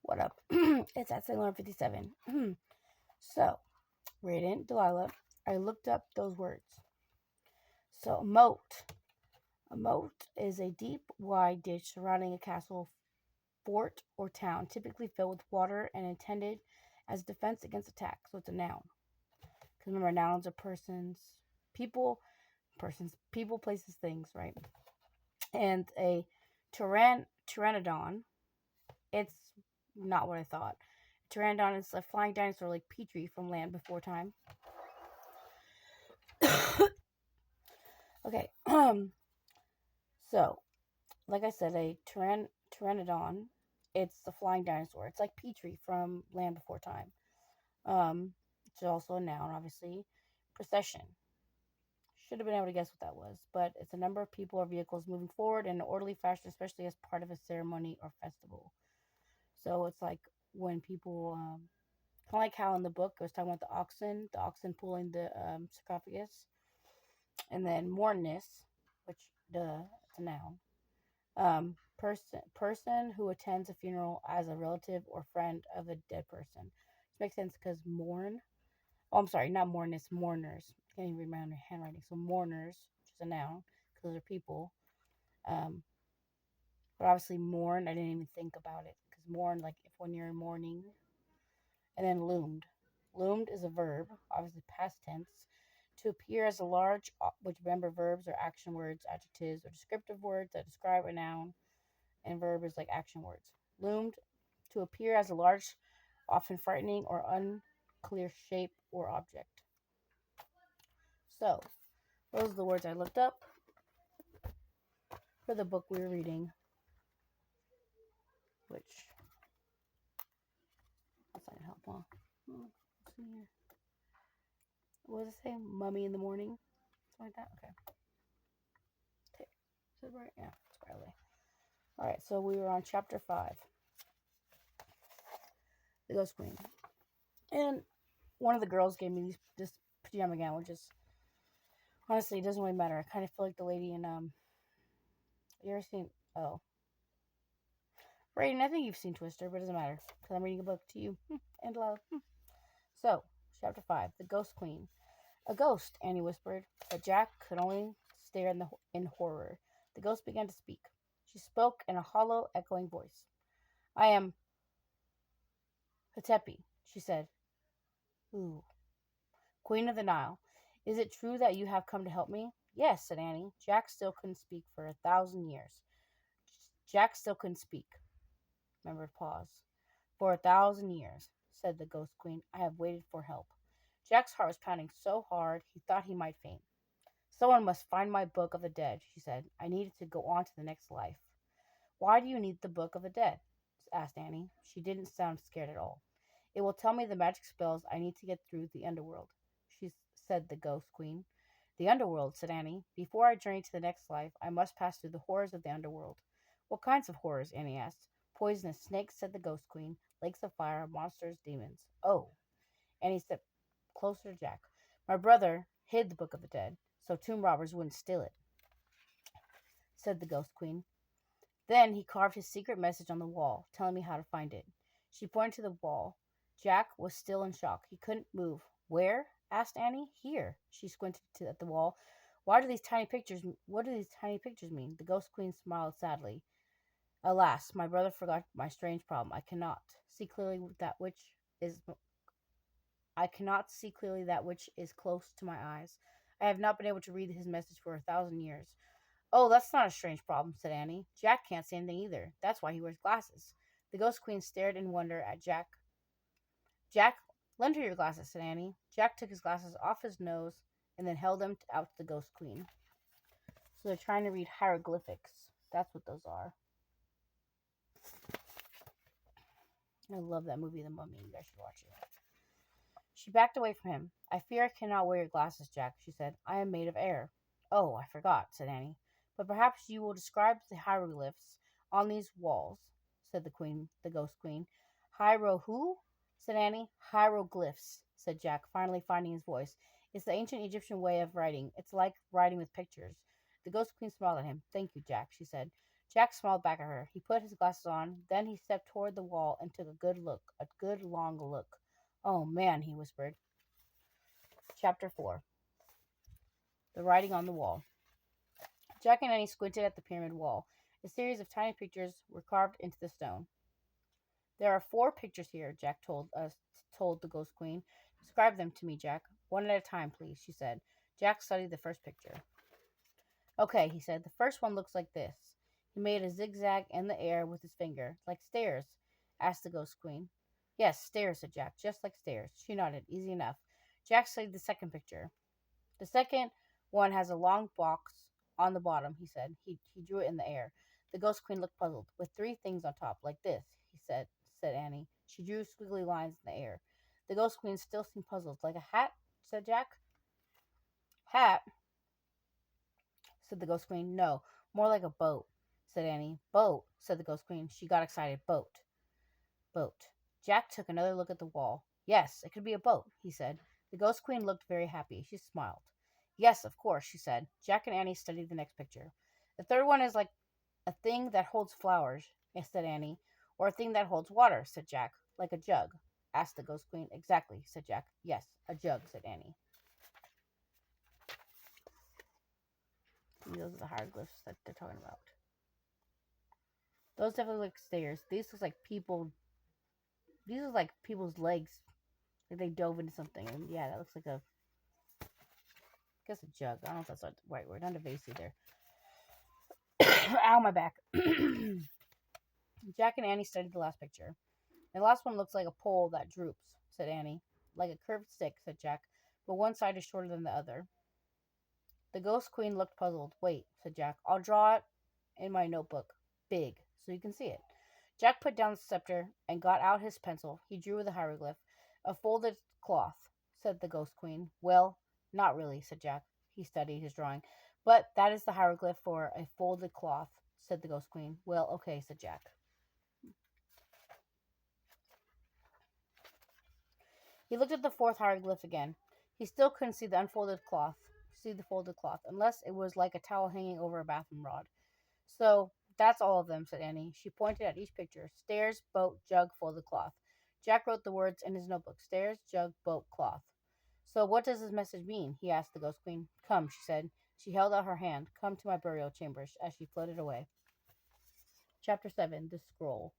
What up? It's at 7:57. So, Raiden, Delilah, I looked up those words. So, a moat. A moat is a deep, wide ditch surrounding a castle, fort, or town, typically filled with water and intended as defense against attack. So, it's a noun. Because remember, nouns are people, places, things, right? And a pteranodon, it's not what I thought. Pteranodon is a flying dinosaur like Petrie from Land Before Time. Okay. So, like I said, a pteranodon, it's a flying dinosaur. It's like Petrie from Land Before Time. It's also a noun, obviously. Procession. Should have been able to guess what that was, but it's a number of people or vehicles moving forward in an orderly fashion, especially as part of a ceremony or festival. So it's like when people, kind of like how in the book I was talking about the oxen pulling the sarcophagus, and then mourness, which it's a noun. Person who attends a funeral as a relative or friend of a dead person. This makes sense because mourn. Oh, I'm sorry, not mourners, mourners. I can't even read my own handwriting. So mourners, which is a noun, because those are people. Um, but obviously mourn, I didn't even think about it because mourn, like if when you're in mourning. And then loomed. Loomed is a verb, obviously past tense. To appear as a large, which remember verbs are action words, adjectives, or descriptive words that describe a noun, and verb is like action words. Loomed, to appear as a large, often frightening or unclear shape or object. So, those are the words I looked up for the book we were reading, which that's not gonna help, huh? Let's see here. What does it say? Mummy in the morning? Something like that? Okay. Is it right? Yeah, it's probably. Alright, so we were on chapter 5, The Ghost Queen. And one of the girls gave me this pajama gown, which is, honestly, it doesn't really matter. I kind of feel like the lady in, you ever seen, oh. Raiden, I think you've seen Twister, but it doesn't matter, because I'm reading a book to you, and love. So, chapter 5, The Ghost Queen. A ghost, Annie whispered, but Jack could only stare in horror. The ghost began to speak. She spoke in a hollow, echoing voice. I am Hatepi, she said. Ooh. Queen of the Nile. Is it true that you have come to help me? Yes, said Annie. Jack still couldn't speak for 1,000 years. Jack still couldn't speak. Remember, pause. For 1,000 years, said the Ghost Queen, I have waited for help. Jack's heart was pounding so hard he thought he might faint. Someone must find my book of the dead, she said. I needed to go on to the next life. Why do you need the book of the dead? Asked Annie. She didn't sound scared at all. It will tell me the magic spells I need to get through the underworld, said the Ghost Queen. The underworld, said Annie. Before I journey to the next life, I must pass through the horrors of the underworld. What kinds of horrors? Annie asked. Poisonous snakes, said the Ghost Queen. Lakes of fire, monsters, demons. Oh. Annie stepped closer to Jack. My brother hid the book of the dead, so tomb robbers wouldn't steal it, said the Ghost Queen. Then he carved his secret message on the wall, telling me how to find it. She pointed to the wall. Jack was still in shock. He couldn't move. Where? Asked Annie. Here. She squinted at the wall. What do these tiny pictures mean? The Ghost Queen smiled sadly. Alas, my brother forgot my strange problem. I cannot see clearly that which is close to my eyes. I have not been able to read his message for 1,000 years. Oh, that's not a strange problem, said Annie. Jack can't see anything either. That's why he wears glasses. The Ghost Queen stared in wonder at Jack. Jack, lend her your glasses, said Annie. Jack took his glasses off his nose and then held them out to the Ghost Queen. So they're trying to read hieroglyphics. That's what those are. I love that movie, The Mummy. You guys should watch it. She backed away from him. I fear I cannot wear your glasses, Jack, she said. I am made of air. Oh, I forgot, said Annie. But perhaps you will describe the hieroglyphs on these walls, said the Ghost Queen. Who? Said Annie. Hieroglyphs, said Jack, finally finding his voice. It's the ancient Egyptian way of writing. It's like writing with pictures. The Ghost Queen smiled at him. Thank you, Jack, she said. Jack smiled back at her. He put his glasses on. Then he stepped toward the wall and took a good look. A good long look. Oh, man, he whispered. Chapter 4. The Writing on the Wall. Jack and Annie squinted at the pyramid wall. A series of tiny pictures were carved into the stone. There are 4 pictures here, Jack told the Ghost Queen. Describe them to me, Jack. One at a time, please, she said. Jack studied the first picture. Okay, he said. The first one looks like this. He made a zigzag in the air with his finger. Like stairs? Asked the Ghost Queen. Yes, stairs, said Jack. Just like stairs. She nodded. Easy enough. Jack studied the second picture. The second one has a long box on the bottom, he said. He drew it in the air. The Ghost Queen looked puzzled. With 3 things on top, like this, said Annie. She drew squiggly lines in the air. The Ghost Queen still seemed puzzled. Like a hat? Said Jack. Hat? Said the Ghost Queen. No, more like a boat, said Annie. Boat, said the Ghost Queen. She got excited. Boat. Boat. Jack took another look at the wall. Yes, it could be a boat, he said. The Ghost Queen looked very happy. She smiled. Yes, of course, she said. Jack and Annie studied the next picture. The third one is like a thing that holds flowers, said Annie. Or a thing that holds water, said Jack. Like a jug, asked the Ghost Queen. Exactly, said Jack. Yes, a jug, said Annie. Those are the hieroglyphs that they're talking about. Those definitely look like stairs. These look like people. These look like people's legs. Like they dove into something. And yeah, that looks like a. I guess a jug. I don't know if that's the right word. Not a vase either. Ow, my back. Jack and Annie studied the last picture. The last one looks like a pole that droops, said Annie. Like a curved stick, said Jack. But one side is shorter than the other. The Ghost Queen looked puzzled. Wait, said Jack. I'll draw it in my notebook. Big, so you can see it. Jack put down the scepter and got out his pencil. He drew with a hieroglyph. A folded cloth, said the Ghost Queen. Well, not really, said Jack. He studied his drawing. But that is the hieroglyph for a folded cloth, said the Ghost Queen. Well, okay, said Jack. He looked at the 4th hieroglyph again. He still couldn't see the folded cloth, unless it was like a towel hanging over a bathroom rod. So, that's all of them, said Annie. She pointed at each picture. Stairs, boat, jug, folded cloth. Jack wrote the words in his notebook. Stairs, jug, boat, cloth. So what does this message mean? He asked the Ghost Queen. Come, she said. She held out her hand. Come to my burial chambers, as she floated away. Chapter 7. The Scroll.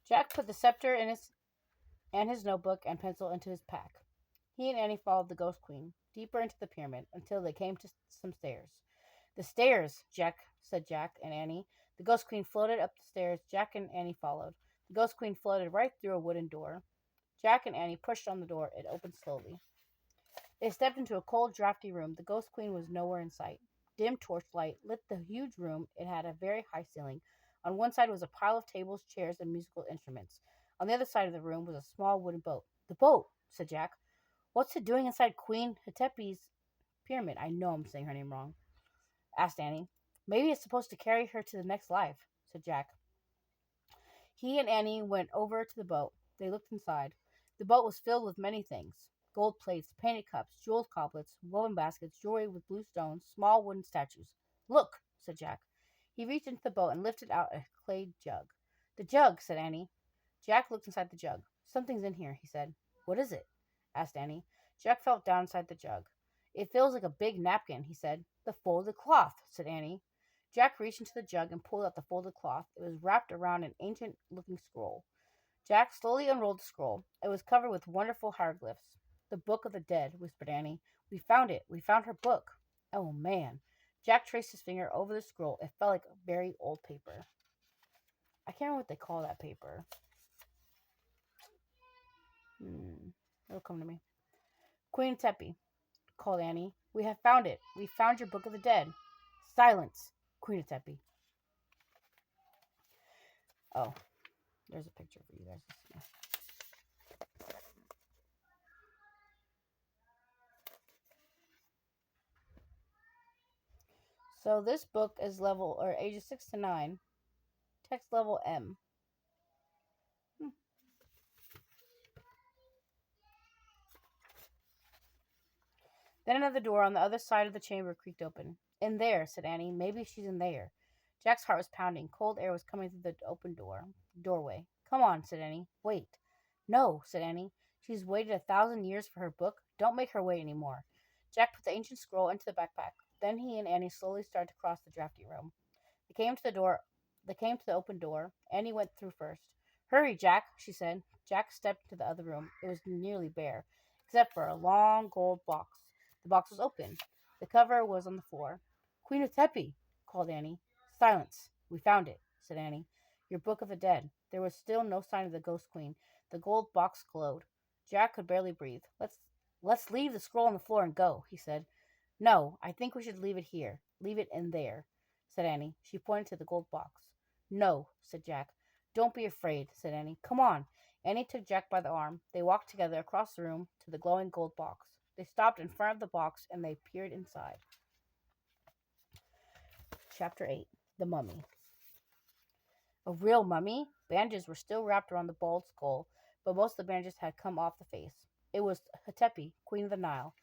Jack put the scepter in his notebook and pencil into his pack. He and Annie followed the Ghost Queen deeper into the pyramid until they came to some stairs. The stairs, said Jack and Annie. The Ghost Queen floated up the stairs. Jack and Annie followed. The Ghost Queen floated right through a wooden door. Jack and Annie pushed on the door. It opened slowly. They stepped into a cold, drafty room. The Ghost Queen was nowhere in sight. Dim torchlight lit the huge room. It had a very high ceiling. On one side was a pile of tables, chairs, and musical instruments. On the other side of the room was a small wooden boat. The boat, said Jack. What's it doing inside Queen Hatepi's pyramid? I know I'm saying her name wrong, asked Annie. Maybe it's supposed to carry her to the next life, said Jack. He and Annie went over to the boat. They looked inside. The boat was filled with many things. Gold plates, painted cups, jeweled goblets, woven baskets, jewelry with blue stones, small wooden statues. Look, said Jack. He reached into the boat and lifted out a clay jug. The jug, said Annie. Jack looked inside the jug. Something's in here, he said. What is it? Asked Annie. Jack felt down inside the jug. It feels like a big napkin, he said. The folded cloth, said Annie. Jack reached into the jug and pulled out the folded cloth. It was wrapped around an ancient-looking scroll. Jack slowly unrolled the scroll. It was covered with wonderful hieroglyphs. The Book of the Dead, whispered Annie. We found it. We found her book. Oh, man. Jack traced his finger over the scroll. It felt like very old paper. I can't remember what they call that paper. It'll come to me. Queen Tepi, called Annie. We have found it. We found your Book of the Dead. Silence, Queen Tepi. Oh, there's a picture for you guys to see. So this book is level, or ages 6 to 9. Text level M. Then another door on the other side of the chamber creaked open. In there, said Annie. Maybe she's in there. Jack's heart was pounding. Cold air was coming through the doorway. Come on, said Annie. Wait. No, said Annie. She's waited 1,000 years for her book. Don't make her wait any more. Jack put the ancient scroll into the backpack. Then he and Annie slowly started to cross the drafty room. They came to the door. They came to the open door. Annie went through first. Hurry, Jack, she said. Jack stepped into the other room. It was nearly bare, except for a long gold box. The box was open. The cover was on the floor. Queen of Tepi, called Annie. Silence. We found it, said Annie. Your Book of the Dead. There was still no sign of the Ghost Queen. The gold box glowed. Jack could barely breathe. Let's leave the scroll on the floor and go, he said. No, I think we should leave it here. Leave it in there, said Annie. She pointed to the gold box. No, said Jack. Don't be afraid, said Annie. Come on. Annie took Jack by the arm. They walked together across the room to the glowing gold box. They stopped in front of the box and they peered inside. Chapter 8. The Mummy. A real mummy? Bandages were still wrapped around the bald skull, but most of the bandages had come off the face. It was Hatepi, Queen of the Nile.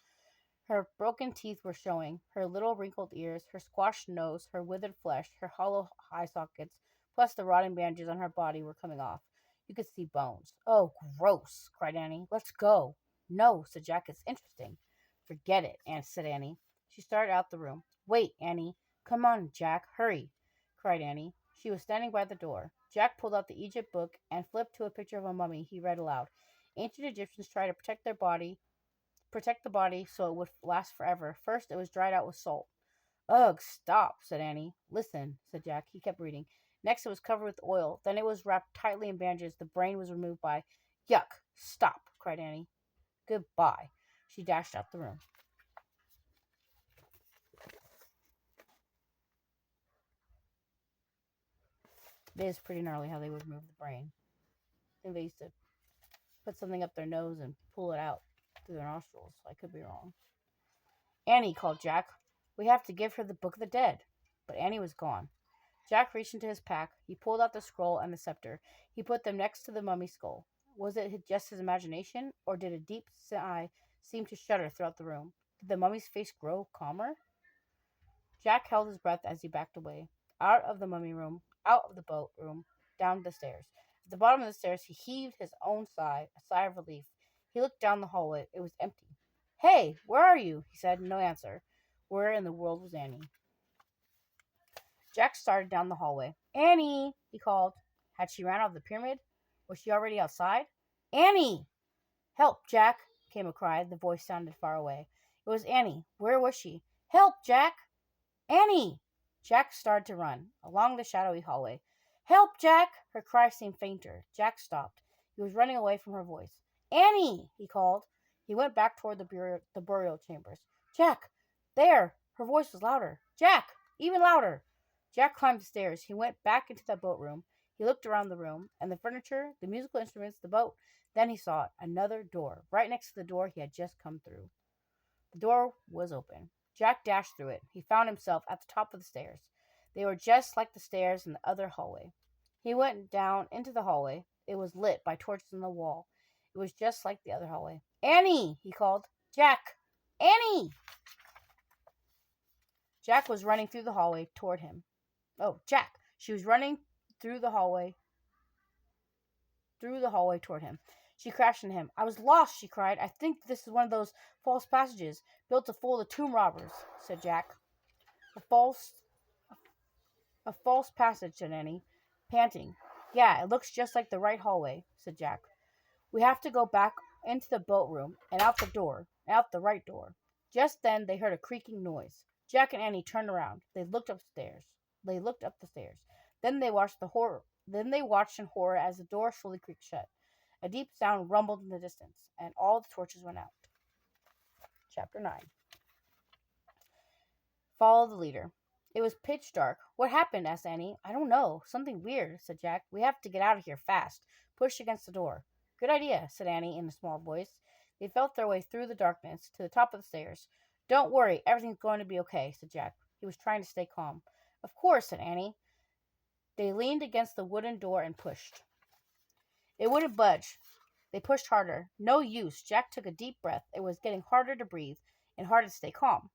Her broken teeth were showing, her little wrinkled ears, her squashed nose, her withered flesh, her hollow eye sockets, plus the rotting bandages on her body were coming off. You could see bones. Oh, gross, cried Annie. Let's go. No, said Jack. It's interesting. Forget it, said Annie. She started out the room. Wait, Annie. Come on, Jack. Hurry, cried Annie. She was standing by the door. Jack pulled out the Egypt book and flipped to a picture of a mummy. He read aloud. Ancient Egyptians tried to protect the body so it would last forever. First, it was dried out with salt. Ugh, stop, said Annie. Listen, said Jack. He kept reading. Next, it was covered with oil. Then it was wrapped tightly in bandages. The brain was removed by... Yuck, stop, cried Annie. Goodbye. She dashed out the room. It is pretty gnarly how they would remove the brain. I think they used to put something up their nose and pull it out through their nostrils. I could be wrong. Annie, called Jack. We have to give her the Book of the Dead. But Annie was gone. Jack reached into his pack. He pulled out the scroll and the scepter. He put them next to the mummy's skull. Was it just his imagination, or did a deep sigh seem to shudder throughout the room? Did the mummy's face grow calmer? Jack held his breath as he backed away. Out of the mummy room, out of the boat room, down the stairs. At the bottom of the stairs, he heaved his own sigh, a sigh of relief. He looked down the hallway. It was empty. Hey, where are you? He said. No answer. Where in the world was Annie? Jack started down the hallway. Annie, he called. Had she ran out of the pyramid? Was she already outside? Annie! Help, Jack, came a cry. The voice sounded far away. It was Annie. Where was she? Help, Jack! Annie! Jack started to run along the shadowy hallway. Help, Jack! Her cry seemed fainter. Jack stopped. He was running away from her voice. Annie! He called. He went back toward the burial chambers. Jack! There! Her voice was louder. Jack! Even louder! Jack climbed the stairs. He went back into the boat room. He looked around the room, and the furniture, the musical instruments, the boat. Then he saw another door, right next to the door he had just come through. The door was open. Jack dashed through it. He found himself at the top of the stairs. They were just like the stairs in the other hallway. He went down into the hallway. It was lit by torches on the wall. It was just like the other hallway. Annie! He called. Jack! Annie! Jack was running through the hallway toward him. Oh, Jack! She was running through the hallway toward him. She crashed into him. I was lost, she cried. I think this is one of those false passages built to fool the tomb robbers, said Jack. A false passage, said Annie, panting. Yeah, it looks just like the right hallway, said Jack. We have to go back into the boat room and out the right door. Just then they heard a creaking noise. Jack and Annie turned around. They looked up the stairs. Then they watched in horror as the door slowly creaked shut. A deep sound rumbled in the distance, and all the torches went out. Chapter 9. Follow the leader. It was pitch dark. What happened? Asked Annie. I don't know. Something weird, said Jack. We have to get out of here fast. Push against the door. Good idea, said Annie in a small voice. They felt their way through the darkness to the top of the stairs. Don't worry, everything's going to be okay, said Jack. He was trying to stay calm. Of course, said Annie. They leaned against the wooden door and pushed. It wouldn't budge. They pushed harder. No use. Jack took a deep breath. It was getting harder to breathe and harder to stay calm.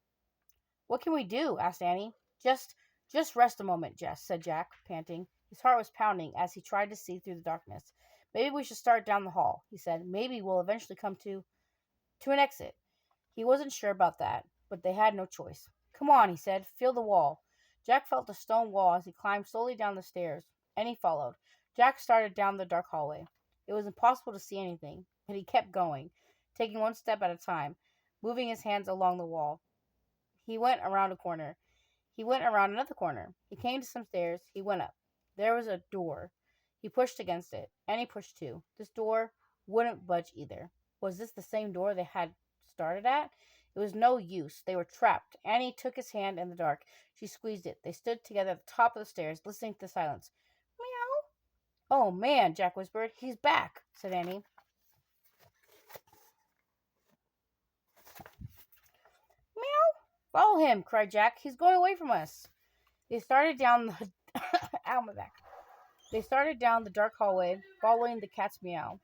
What can we do? Asked Annie. Just Just rest a moment, Jess, said Jack, panting. His heart was pounding as he tried to see through the darkness. Maybe we should start down the hall, he said. Maybe we'll eventually come to an exit. He wasn't sure about that, but they had no choice. Come on, he said. Feel the wall. Jack felt the stone wall as he climbed slowly down the stairs, and he followed. Jack started down the dark hallway. It was impossible to see anything, but he kept going, taking one step at a time, moving his hands along the wall. He went around a corner. He went around another corner. He came to some stairs. He went up. There was a door. He pushed against it, and he pushed too. This door wouldn't budge either. Was this the same door they had started at? It was no use. They were trapped. Annie took his hand in the dark. She squeezed it. They stood together at the top of the stairs, listening to the silence. Meow. Oh, man, Jack whispered. He's back, said Annie. Meow. Follow him, cried Jack. He's going away from us. They started down the... Ow, my back. They started down the dark hallway, following the cat's meow.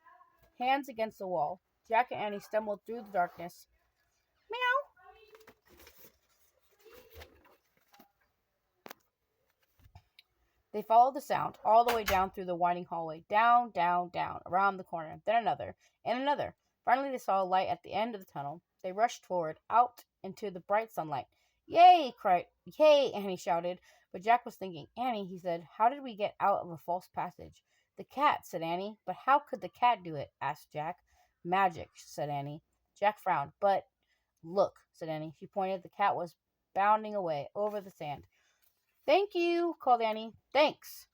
Hands against the wall. Jack and Annie stumbled through the darkness. Meow. They followed the sound all the way down through the winding hallway. Down, down, down, around the corner. Then another, and another. Finally, they saw a light at the end of the tunnel. They rushed forward, out into the bright sunlight. Yay! Yay! Annie shouted. But Jack was thinking. Annie, he said, how did we get out of a false passage? The cat, said Annie. But how could the cat do it? Asked Jack. Magic, said Annie. Jack frowned. But look, said Annie. She pointed. The cat was bounding away over the sand. Thank you, called Annie. Thanks,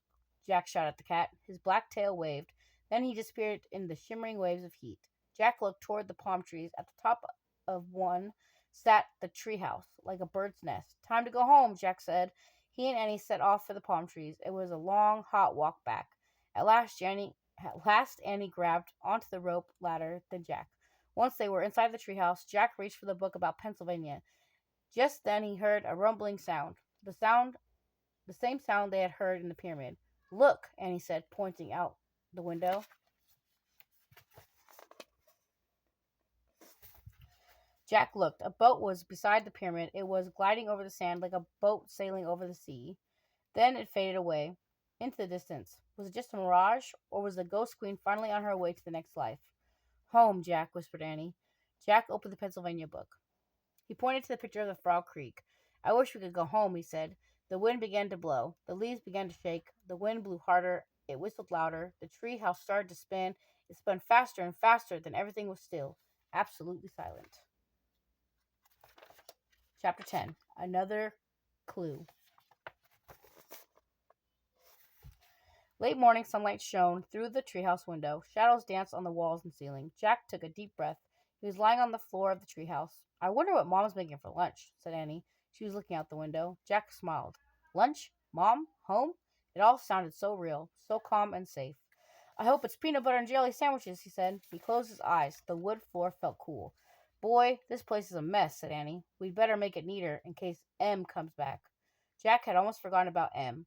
Jack shouted at the cat. His black tail waved. Then he disappeared in the shimmering waves of heat. Jack looked toward the palm trees. At the top of one sat the treehouse, like a bird's nest. Time to go home, Jack said. He and Annie set off for the palm trees. It was a long, hot walk back. At last, Annie grabbed onto the rope ladder, then Jack. Once they were inside the treehouse, Jack reached for the book about Pennsylvania. Just then he heard a rumbling sound. The same sound they had heard in the pyramid. Look, Annie said, pointing out the window. Jack looked. A boat was beside the pyramid. It was gliding over the sand like a boat sailing over the sea. Then it faded away into the distance. Was it just a mirage, or was the ghost queen finally on her way to the next life? Home, Jack, whispered Annie. Jack opened the Pennsylvania book. He pointed to the picture of the Frog Creek. I wish we could go home, he said. The wind began to blow. The leaves began to shake. The wind blew harder. It whistled louder. The tree house started to spin. It spun faster and faster. Then everything was still, absolutely silent. Chapter 10. Another clue. Late morning sunlight shone through the treehouse window. Shadows danced on the walls and ceiling. Jack took a deep breath. He was lying on the floor of the treehouse. I wonder what Mom's making for lunch, said Annie. She was looking out the window. Jack smiled. Lunch? Mom? Home? It all sounded so real, so calm and safe. I hope it's peanut butter and jelly sandwiches, he said. He closed his eyes. The wood floor felt cool. Boy, this place is a mess, said Annie. We'd better make it neater in case M comes back. Jack had almost forgotten about M.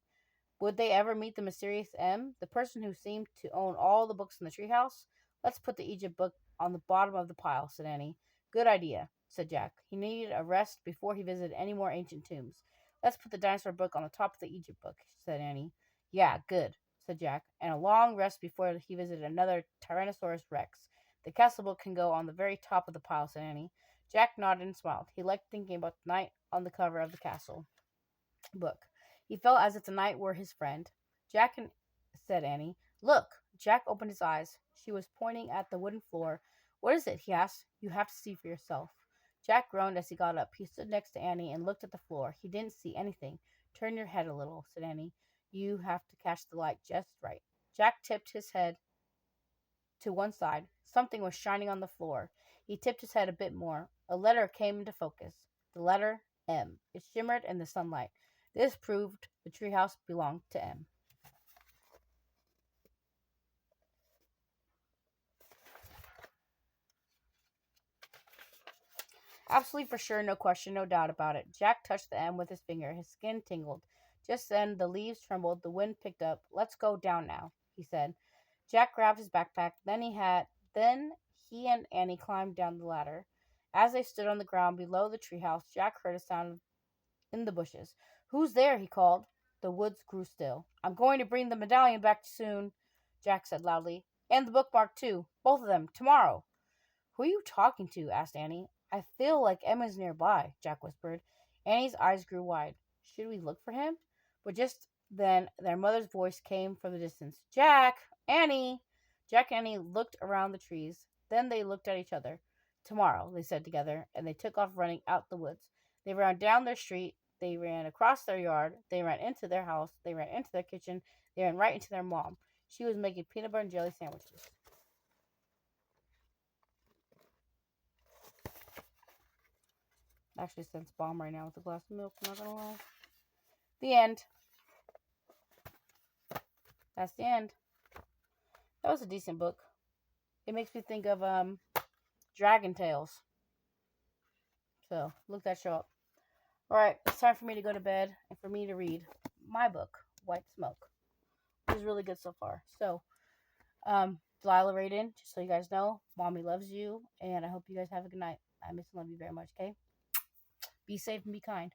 Would they ever meet the mysterious M, the person who seemed to own all the books in the treehouse? Let's put the Egypt book on the bottom of the pile, said Annie. Good idea, said Jack. He needed a rest before he visited any more ancient tombs. Let's put the dinosaur book on the top of the Egypt book, said Annie. Yeah, good, said Jack, and a long rest before he visited another Tyrannosaurus Rex. The castle book can go on the very top of the pile, said Annie. Jack nodded and smiled. He liked thinking about the night on the cover of the castle book. He felt as if the night were his friend. Said Annie. Look. Jack opened his eyes. She was pointing at the wooden floor. What is it? He asked. You have to see for yourself. Jack groaned as he got up. He stood next to Annie and looked at the floor. He didn't see anything. Turn your head a little, said Annie. You have to catch the light just right. Jack tipped his head to one side. Something was shining on the floor. He tipped his head a bit more. A letter came into focus. The letter M. It shimmered in the sunlight. This proved the treehouse belonged to M. Absolutely for sure, no question, no doubt about it. Jack touched the M with his finger. His skin tingled. Just then, the leaves trembled. The wind picked up. Let's go down now, he said. Jack grabbed his backpack. Then he and Annie climbed down the ladder. As they stood on the ground below the treehouse, Jack heard a sound in the bushes. Who's there? He called. The woods grew still. I'm going to bring the medallion back soon, Jack said loudly. And the bookmark, too. Both of them. Tomorrow. Who are you talking to? Asked Annie. I feel like Emma's nearby, Jack whispered. Annie's eyes grew wide. Should we look for him? But just then their mother's voice came from the distance. Jack! Annie! Jack and Annie looked around the trees. Then they looked at each other. Tomorrow, they said together, and they took off running out the woods. They ran down their street. They ran across their yard. They ran into their house. They ran into their kitchen. They ran right into their mom. She was making peanut butter and jelly sandwiches. Actually sense bomb right now with a glass of milk, I'm not gonna lie. The end. That's the end. That was a decent book. It makes me think of Dragon Tales. So look that show up. Alright, it's time for me to go to bed and for me to read my book, White Smoke. Which is really good so far. So, Delilah Raiden, just so you guys know, Mommy loves you, and I hope you guys have a good night. I miss and love you very much, okay? Be safe and be kind.